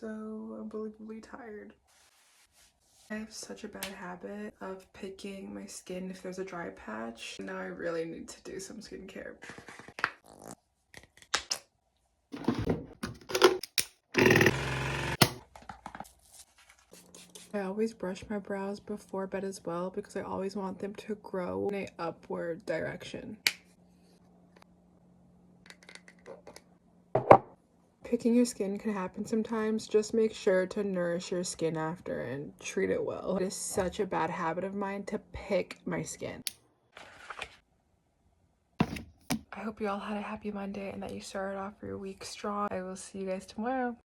so unbelievably tired. I have such a bad habit of picking my skin if there's a dry patch. Now I really need to do some skincare. I always brush my brows before bed as well because I always want them to grow in an upward direction. Picking your skin can happen sometimes. Just make sure to nourish your skin after and treat it well. It is such a bad habit of mine to pick my skin. I hope you all had a happy Monday and that you started off your week strong. I will see you guys tomorrow.